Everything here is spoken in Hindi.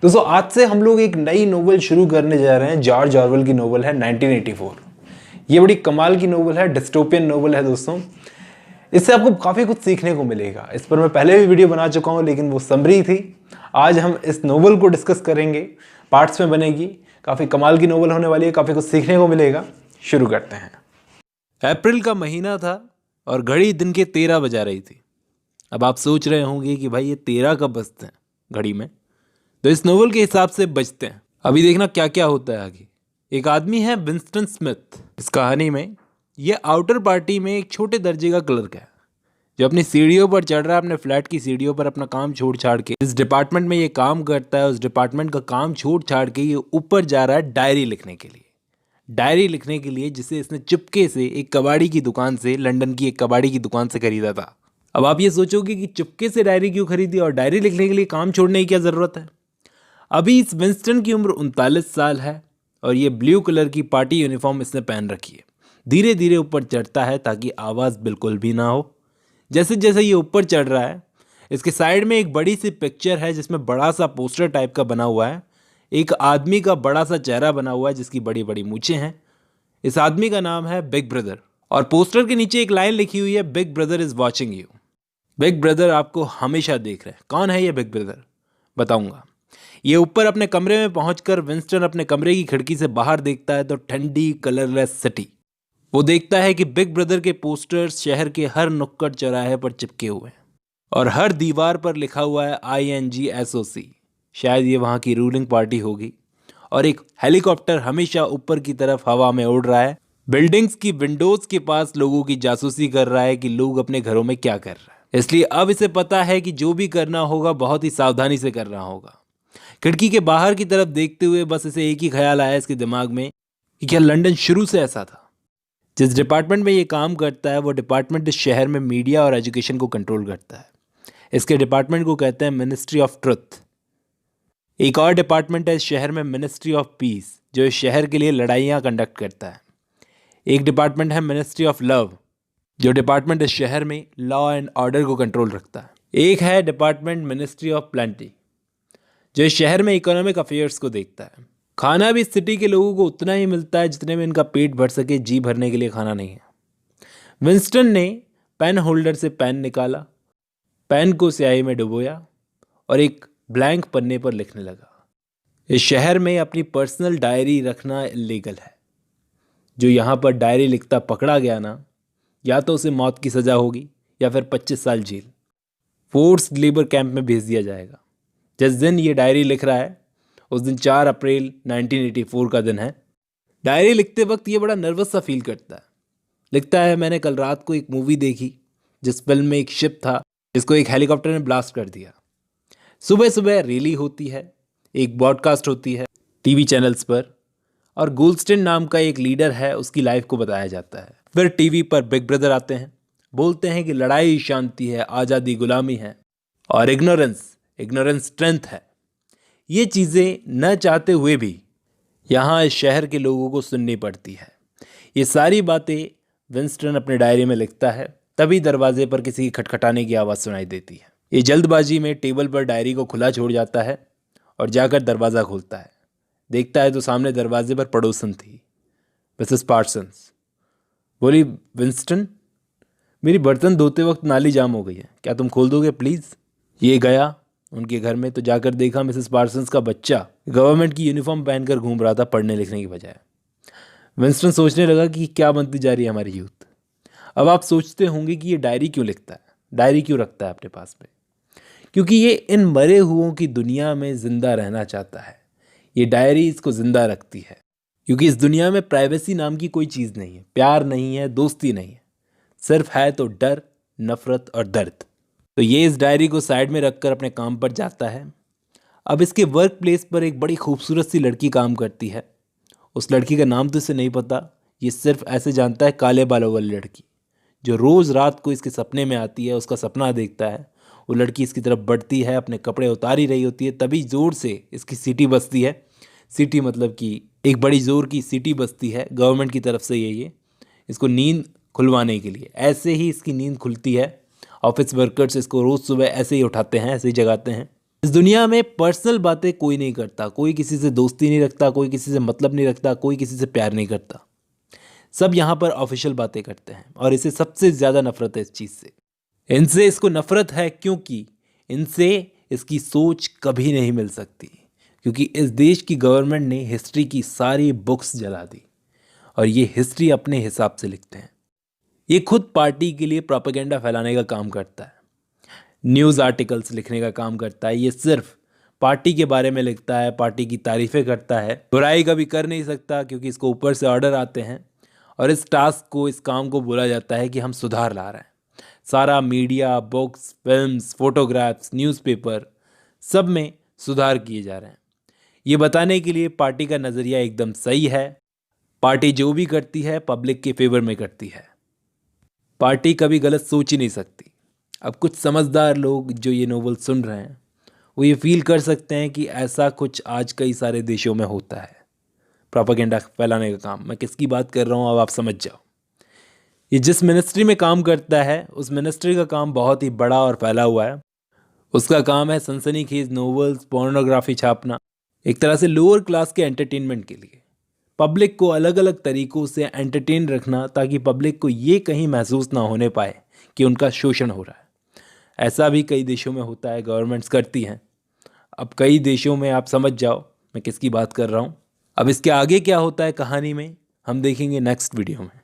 दोस्तों आज से हम लोग एक नई नोवेल शुरू करने जा रहे हैं। जॉर्ज ऑरवेल की नोवेल है 1984। ये बड़ी कमाल की नोवेल है, डिस्टोपियन नोवेल है दोस्तों। इससे आपको काफ़ी कुछ सीखने को मिलेगा। इस पर मैं पहले भी वीडियो बना चुका हूँ, लेकिन वो समरी थी। आज हम इस नोवेल को डिस्कस करेंगे, पार्ट्स में बनेगी। काफ़ी कमाल की नोवेल होने वाली है, काफ़ी कुछ सीखने को मिलेगा। शुरू करते हैं। अप्रैल का महीना था और घड़ी दिन के 13 बजा रही थी। अब आप सोच रहे होंगे कि भाई ये 13 कब बजते हैं घड़ी में, तो इस नोवेल के हिसाब से बजते हैं। अभी देखना क्या क्या होता है आगे। एक आदमी है विंस्टन स्मिथ। इस कहानी में ये आउटर पार्टी में एक छोटे दर्जे का क्लर्क है जो अपनी सीढ़ियों पर चढ़ रहा है, अपने फ्लैट की सीढ़ियों पर अपना काम छोड़ छाड़ के। इस डिपार्टमेंट में ये काम करता है, उस डिपार्टमेंट का काम छोड़ छाड़ के ये ऊपर जा रहा है डायरी लिखने के लिए। डायरी लिखने के लिए जिसे इसने चुपके से एक कबाड़ी की दुकान से, लंदन की एक कबाड़ी की दुकान से खरीदा था। अब आप ये सोचोगे कि चुपके से डायरी क्यों खरीदी और डायरी लिखने के लिए काम छोड़ने की क्या ज़रूरत है। अभी इस विंस्टन की उम्र 39 साल है और ये ब्लू कलर की पार्टी यूनिफॉर्म इसने पहन रखी है। धीरे धीरे ऊपर चढ़ता है ताकि आवाज़ बिल्कुल भी ना हो। जैसे जैसे ये ऊपर चढ़ रहा है, इसके साइड में एक बड़ी सी पिक्चर है जिसमें बड़ा सा पोस्टर टाइप का बना हुआ है। एक आदमी का बड़ा सा चेहरा बना हुआ है जिसकी बड़ी बड़ी मूछें हैं। इस आदमी का नाम है बिग ब्रदर और पोस्टर के नीचे एक लाइन लिखी हुई है, big brother is watching you. Big brother आपको हमेशा देख रहे हैं। कौन है ये बिग ब्रदर, बताऊंगा। ये ऊपर अपने कमरे में पहुंचकर विंस्टन अपने कमरे की खिड़की से बाहर देखता है तो ठंडी कलरलेस सिटी। वो देखता है कि बिग ब्रदर के पोस्टर्स शहर के हर नुक्कड़ चौराहे पर चिपके हुए हैं और हर दीवार पर लिखा हुआ है INGSOC। शायद ये वहाँ की रूलिंग पार्टी होगी। और एक हेलीकॉप्टर हमेशा ऊपर की तरफ हवा में उड़ रहा है, बिल्डिंग्स की विंडोज के पास लोगों की जासूसी कर रहा है कि लोग अपने घरों में क्या कर रहे हैं। इसलिए अब इसे पता है कि जो भी करना होगा बहुत ही सावधानी से करना होगा। खिड़की के बाहर की तरफ देखते हुए बस इसे एक ही ख्याल आया इसके दिमाग में कि क्या लंदन शुरू से ऐसा था। जिस डिपार्टमेंट में ये काम करता है वो डिपार्टमेंट इस शहर में मीडिया और एजुकेशन को कंट्रोल करता है। इसके डिपार्टमेंट को कहते हैं मिनिस्ट्री ऑफ ट्रुथ। एक और डिपार्टमेंट है इस शहर में, मिनिस्ट्री ऑफ पीस, जो इस शहर के लिए लड़ाइयाँ कंडक्ट करता है। एक डिपार्टमेंट है मिनिस्ट्री ऑफ लव, जो डिपार्टमेंट इस शहर में लॉ एंड ऑर्डर को कंट्रोल रखता है। एक है डिपार्टमेंट मिनिस्ट्री ऑफ प्लेंटी, जो इस शहर में इकोनॉमिक अफेयर्स को देखता है। खाना भी इस सिटी के लोगों को उतना ही मिलता है जितने में इनका पेट भर सके, जी भरने के लिए खाना नहीं है। विंस्टन ने पेन होल्डर से पेन निकाला, पेन को स्याही में डुबोया और एक ब्लैंक पन्ने पर लिखने लगा। इस शहर में अपनी पर्सनल डायरी रखना इलीगल है। जो यहाँ पर डायरी लिखता पकड़ा गया ना, या तो उसे मौत की सज़ा होगी या फिर 25 साल जेल, फोर्स लेबर कैंप में भेज दिया जाएगा। जिस दिन ये डायरी लिख रहा है उस दिन 4 अप्रैल 1984 का दिन है। डायरी लिखते वक्त ये बड़ा नर्वस सा फील करता है। लिखता है, मैंने कल रात को एक मूवी देखी जिस फिल्म में एक शिप था जिसको एक हेलीकॉप्टर ने ब्लास्ट कर दिया। सुबह सुबह रैली होती है, एक ब्रॉडकास्ट होती है टीवी चैनल्स पर, और गोल्डस्टिन नाम का एक लीडर है, उसकी लाइफ को बताया जाता है। फिर टीवी पर बिग ब्रदर आते हैं, बोलते हैं कि लड़ाई शांति है, आज़ादी गुलामी है और इग्नोरेंस स्ट्रेंथ है। ये चीज़ें न चाहते हुए भी यहाँ इस शहर के लोगों को सुननी पड़ती है। ये सारी बातें विंस्टन अपने डायरी में लिखता है। तभी दरवाजे पर किसी की खटखटाने की आवाज़ सुनाई देती है। ये जल्दबाजी में टेबल पर डायरी को खुला छोड़ जाता है और जाकर दरवाज़ा खोलता है। देखता है तो सामने दरवाजे पर पड़ोसन थी, मिसेस पार्सन्स। बोली, विंस्टन, मेरी बर्तन धोते वक्त नाली जाम हो गई है, क्या तुम खोल दोगे प्लीज़। ये गया उनके घर में तो जाकर देखा मिसेस पार्सन्स का बच्चा गवर्नमेंट की यूनिफॉर्म पहनकर घूम रहा था पढ़ने लिखने की बजाय। विंस्टन सोचने लगा कि क्या बनती जा रही है हमारी यूथ। अब आप सोचते होंगे कि ये डायरी क्यों लिखता है, डायरी क्यों रखता है अपने पास में। क्योंकि ये इन मरे हुओं की दुनिया में ज़िंदा रहना चाहता है। ये डायरी इसको ज़िंदा रखती है क्योंकि इस दुनिया में प्राइवेसी नाम की कोई चीज़ नहीं है, प्यार नहीं है, दोस्ती नहीं है, सिर्फ है तो डर, नफ़रत और दर्द। तो ये इस डायरी को साइड में रखकर अपने काम पर जाता है। अब इसके वर्क प्लेस पर एक बड़ी खूबसूरत सी लड़की काम करती है। उस लड़की का नाम तो इसे नहीं पता, ये सिर्फ ऐसे जानता है काले बालों वाली लड़की जो रोज़ रात को इसके सपने में आती है, उसका सपना देखता है। वो लड़की इसकी तरफ बढ़ती है, अपने कपड़े उतार ही रही होती है, तभी ज़ोर से इसकी सीटी बजती है। सीटी मतलब कि एक बड़ी ज़ोर की सीटी बजती है गवर्नमेंट की तरफ से, ये इसको नींद खुलवाने के लिए। ऐसे ही इसकी नींद खुलती है। ऑफिस वर्कर्स इसको रोज़ सुबह ऐसे ही उठाते हैं, ऐसे ही जगाते हैं। इस दुनिया में पर्सनल बातें कोई नहीं करता, कोई किसी से दोस्ती नहीं रखता, कोई किसी से मतलब नहीं रखता, कोई किसी से प्यार नहीं करता। सब यहाँ पर ऑफिशियल बातें करते हैं और इसे सबसे ज़्यादा नफरत है इस चीज़ से। इनसे इसको नफरत है क्योंकि इनसे इसकी सोच कभी नहीं मिल सकती, क्योंकि इस देश की गवर्नमेंट ने हिस्ट्री की सारी बुक्स जला दी और ये हिस्ट्री अपने हिसाब से लिखते हैं। ये खुद पार्टी के लिए प्रोपेगेंडा फैलाने का काम करता है, न्यूज़ आर्टिकल्स लिखने का काम करता है। ये सिर्फ पार्टी के बारे में लिखता है, पार्टी की तारीफ़ें करता है, बुराई कभी कर नहीं सकता क्योंकि इसको ऊपर से ऑर्डर आते हैं। और इस टास्क को, इस काम को बोला जाता है कि हम सुधार ला रहे हैं। सारा media, books, films, photographs, newspaper, सब में सुधार किए जा रहे हैं। ये बताने के लिए पार्टी का नज़रिया एकदम सही है। पार्टी जो भी करती है पब्लिक के फेवर में करती है। पार्टी कभी गलत सोच ही नहीं सकती। अब कुछ समझदार लोग जो ये नोवेल सुन रहे हैं वो ये फील कर सकते हैं कि ऐसा कुछ आज कई सारे देशों में होता है, प्रोपेगेंडा फैलाने का काम। मैं किसकी बात कर रहा हूँ अब आप समझ जाओ। ये जिस मिनिस्ट्री में काम करता है उस मिनिस्ट्री का काम बहुत ही बड़ा और फैला हुआ है। उसका काम है सनसनीखेज नोवेल्स, पोर्नोग्राफी छापना, एक तरह से लोअर क्लास के एंटरटेनमेंट के लिए। पब्लिक को अलग अलग तरीक़ों से एंटरटेन रखना ताकि पब्लिक को ये कहीं महसूस ना होने पाए कि उनका शोषण हो रहा है। ऐसा भी कई देशों में होता है, गवर्नमेंट्स करती हैं। अब कई देशों में आप समझ जाओ मैं किसकी बात कर रहा हूँ। अब इसके आगे क्या होता है कहानी में हम देखेंगे नेक्स्ट वीडियो में।